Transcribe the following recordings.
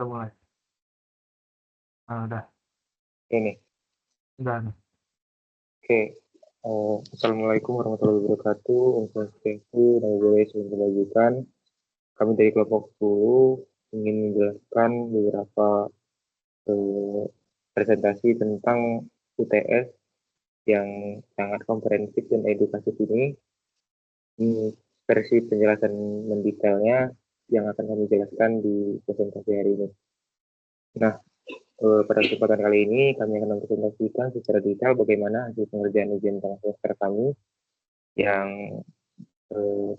Udah mulai? Udah. Ini. Udah nih. Oke. Assalamualaikum warahmatullahi wabarakatuh. Untuk Swastiastu, nama gue Sugeng Kebajikan. Kami dari kelompok 10 ingin menjelaskan beberapa presentasi tentang UTS yang sangat komprehensif dan edukatif ini. Versi penjelasan mendetailnya yang akan kami jelaskan di presentasi hari ini. Nah, pada kesempatan kali ini kami akan mempresentasikan secara detail bagaimana hasil pengerjaan ujian tengah semester kami yang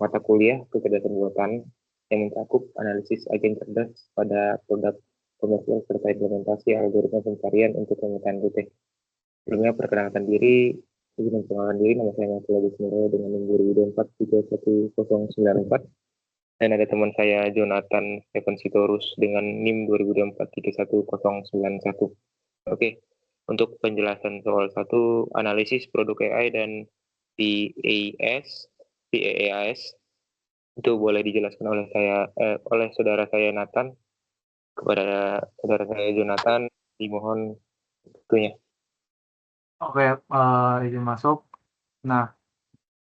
mata kuliah kecerdasan buatan yang mencakup analisis agen cerdas pada produk komersial serta implementasi algoritma pencarian untuk pemetaan UTS. Sebelumnya perkenalkan diri, izin memperkenalkan diri, nama saya Mas Agus Nurul dengan nomor 2024-31094 dan ada teman saya Jonathan Stephen Sitorus dengan NIM 2024-31091. Oke, untuk penjelasan soal 1, analisis produk AI dan PAS itu boleh dijelaskan oleh saudara saya Nathan kepada saudara saya Jonathan, dimohon waktunya. Oke, izin masuk. Nah,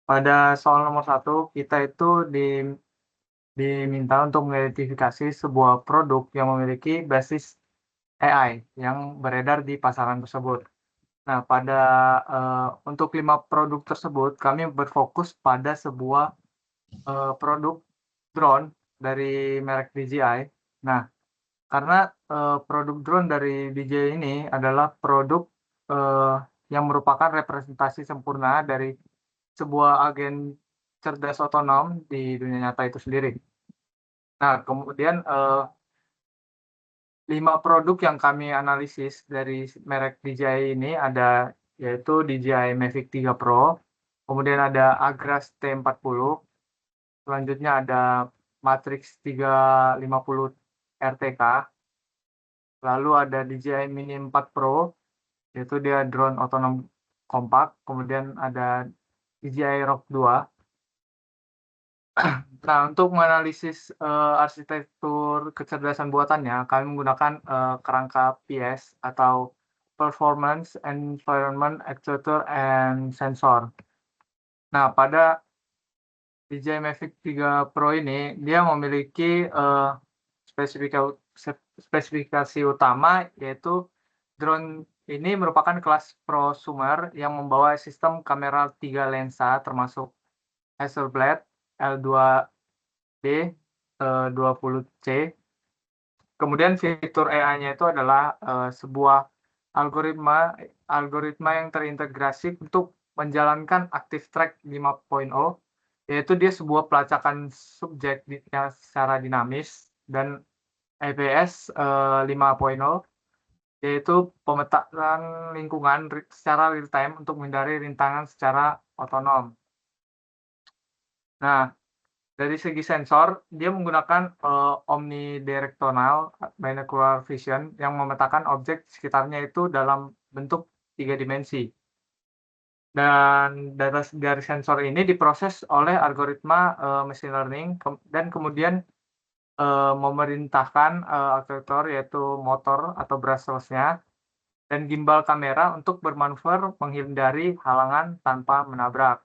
pada soal nomor 1, kita itu diminta untuk mengidentifikasi sebuah produk yang memiliki basis AI yang beredar di pasaran tersebut. Nah, untuk 5 produk tersebut, kami berfokus pada sebuah produk drone dari merek DJI. Nah, karena produk drone dari DJI ini adalah produk yang merupakan representasi sempurna dari sebuah agen cerdas otonom di dunia nyata itu sendiri. Nah, kemudian 5 produk yang kami analisis dari merek DJI ini ada yaitu DJI Mavic 3 Pro, kemudian ada Agras T40, selanjutnya ada Matrix 350 RTK, lalu ada DJI Mini 4 Pro, yaitu dia drone otonom kompak, kemudian ada DJI Rock 2. Nah, untuk menganalisis arsitektur kecerdasan buatannya, kami menggunakan kerangka PS atau Performance Environment Actuator and Sensor. Nah, pada DJI Mavic 3 Pro ini, dia memiliki spesifikasi utama, yaitu drone ini merupakan kelas prosumer yang membawa sistem kamera 3 lensa termasuk Hasselblad L2D 20C. Kemudian fitur AI-nya itu adalah sebuah algoritma yang terintegrasi untuk menjalankan Active Track 5.0, yaitu dia sebuah pelacakan subjek secara dinamis, dan APS 5.0, yaitu pemetaan lingkungan secara real time untuk menghindari rintangan secara otonom. Nah, dari segi sensor, dia menggunakan omnidirectional binocular vision yang memetakan objek sekitarnya itu dalam bentuk 3 dimensi. Dan data dari sensor ini diproses oleh algoritma machine learning dan kemudian memerintahkan aktuator yaitu motor atau brushless-nya dan gimbal kamera untuk bermanuver menghindari halangan tanpa menabrak.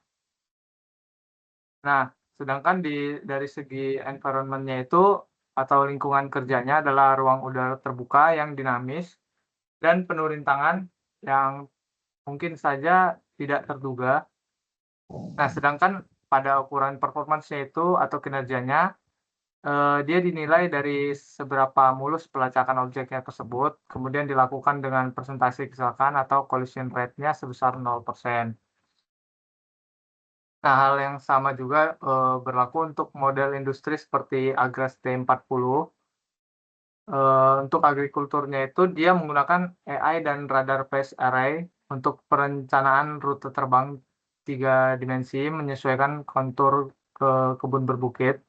Nah, sedangkan dari segi environment-nya itu atau lingkungan kerjanya adalah ruang udara terbuka yang dinamis dan penuh rintangan yang mungkin saja tidak terduga. Nah, sedangkan pada ukuran performance-nya itu atau kinerjanya, dia dinilai dari seberapa mulus pelacakan objeknya tersebut, kemudian dilakukan dengan persentase kecelakaan atau collision rate-nya sebesar 0%. Nah, hal yang sama juga berlaku untuk model industri seperti Agras T40. Untuk agrikulturnya itu dia menggunakan AI dan radar phase array untuk perencanaan rute terbang 3 dimensi menyesuaikan kontur ke kebun berbukit.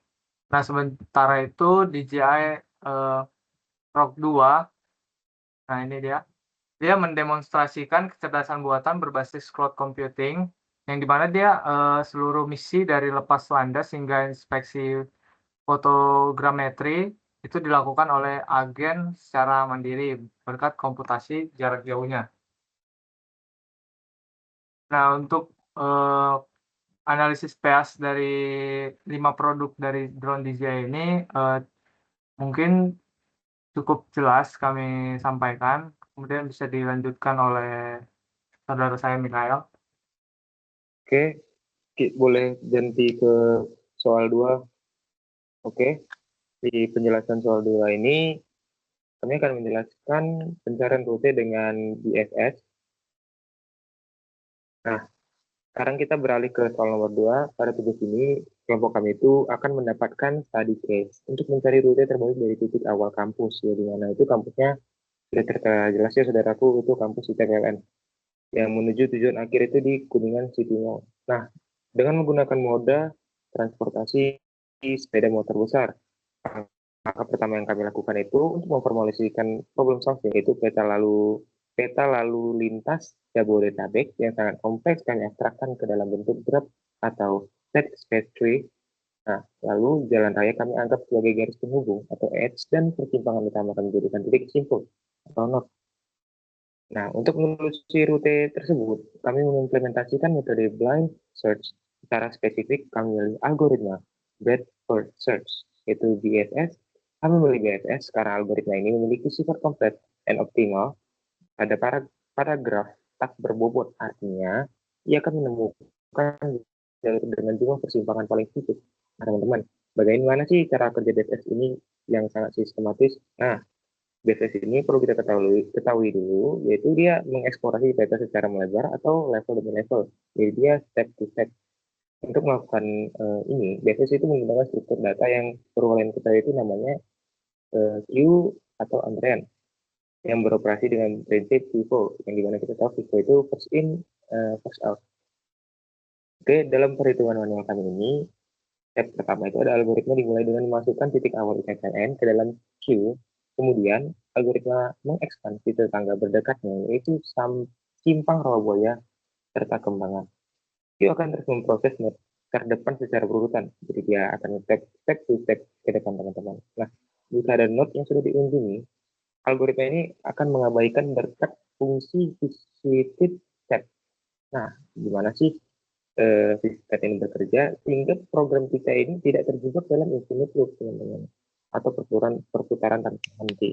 Nah, sementara itu DJI Rock 2, nah ini dia mendemonstrasikan kecerdasan buatan berbasis cloud computing, yang dimana dia seluruh misi dari lepas landas hingga inspeksi fotogrametri itu dilakukan oleh agen secara mandiri berkat komputasi jarak jauhnya. Nah, untuk, analisis PAS dari 5 produk dari drone DJI ini, mungkin cukup jelas kami sampaikan, kemudian bisa dilanjutkan oleh saudara saya Mikael. Oke, boleh ganti ke soal 2. Oke, di penjelasan soal 2 ini, kami akan menjelaskan pencarian rute dengan BFS. Nah, sekarang kita beralih ke soal nomor 2. Pada tugas ini, kelompok kami itu akan mendapatkan study case untuk mencari rute terbaik dari titik awal kampus, ya, di mana itu kampusnya sudah tertera jelas ya saudaraku, itu kampus ITPLN. Yang menuju tujuan akhir itu di Kuningan City Mall. Nah, dengan menggunakan moda transportasi sepeda motor besar, maka pertama yang kami lakukan itu untuk memformulasikan problem solving, yaitu peta lalu lintas Jabodetabek yang sangat kompleks kami abstrakkan ke dalam bentuk graph atau set space tree. Nah, lalu jalan raya kami anggap sebagai garis penghubung atau edge, dan persimpangan utama kami jadikan titik simpul atau node. Nah, untuk menelusuri rute tersebut, kami mengimplementasikan metode blind search. Secara spesifik, kami memilih algoritma breadth first search, yaitu BFS. Kami memilih BFS karena algoritma ini memiliki sifat komplit dan optimal pada paragraf tak berbobot. Artinya, ia akan menemukan dengan jumlah persimpangan paling sedikit. Nah, teman-teman, bagaimana sih cara kerja BFS ini yang sangat sistematis? Nah, BFS ini perlu kita ketahui dulu, yaitu dia mengeksplorasi data secara melebar atau level demi level. Jadi dia step to step. Untuk melakukan ini, BFS itu menggunakan struktur data yang perlu kalian ketahui itu namanya queue atau antrean, yang beroperasi dengan prinsip FIFO, yang dimana kita tahu FIFO itu first in, first out. Oke, dalam perhitungan manual kami ini, step pertama itu ada algoritma dimulai dengan memasukkan titik awal ITPLN ke dalam queue. Kemudian, algoritma mengekspansi tetangga berdekatnya, yaitu simpang Rawabuaya serta Kembangan. Queue akan terus memproses node terdepan secara berurutan. Jadi dia akan step to step ke depan, teman-teman. Nah, jika ada node yang sudah diunjungi, algoritma ini akan mengabaikan berkat fungsi visited step. Nah, gimana sih visited ini bekerja sehingga program kita ini tidak terjebak dalam infinite loop, teman-teman, atau perputaran tanpa henti,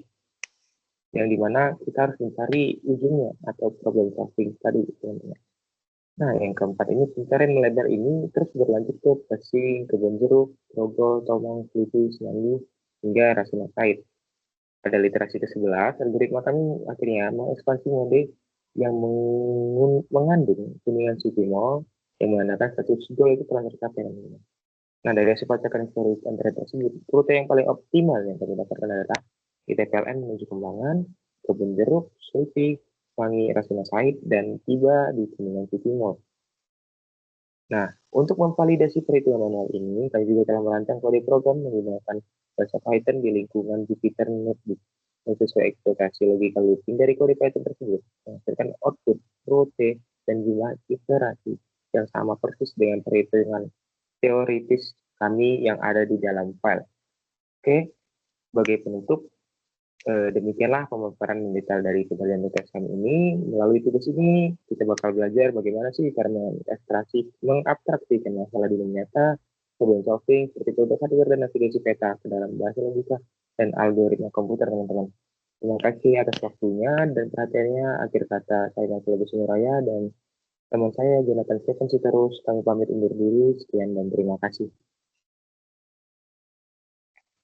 yang dimana kita harus mencari ujungnya atau problem solving tadi, teman-teman. Nah, yang keempat ini, pencarian melebar ini terus berlanjut ke Pesing, Kebon Jeruk, Grogol, Tomang, Selipi, Semanggi, hingga Rasinasait. Pada literasi ke-11, algoritma kami akhirnya mengekspansi mode yang mengandung Kuningan City Mall yang menandakan status goal itu telah tercapai. Nah, dari hasil pelacakan historis antara tersebut, rute yang paling optimal yang kami dapatkan adalah ITPLN menuju Kembangan, Kebun Jeruk, Selipi, Semanggi, Rasinasait, dan tiba di Kuningan City Mall. Nah, untuk memvalidasi perhitungan manual ini, kami juga telah merancang kode program menggunakan bahasa Python di lingkungan Jupyter Notebook. Sesuai ekspektasi logika looping dari kode Python tersebut, menghasilkan output, rute, dan jumlah iterasi yang sama persis dengan perhitungan teoritis kami yang ada di dalam file. Oke, sebagai penutup, demikianlah pemaparan mendetail dari kebagian tugas kami ini. Melalui tugas ini, kita bakal belajar bagaimana sih cara mengabstraksikan masalah di dunia nyata, problem solving, seperti produk hardware dan navigasi peta ke dalam bahasa logika dan algoritma komputer, teman-teman. Terima kasih atas waktunya dan perhatiannya. Akhir kata, saya Nasir Suraya dan teman saya Jonathan Stephen Sitorus. Kami pamit undur diri. Sekian dan terima kasih.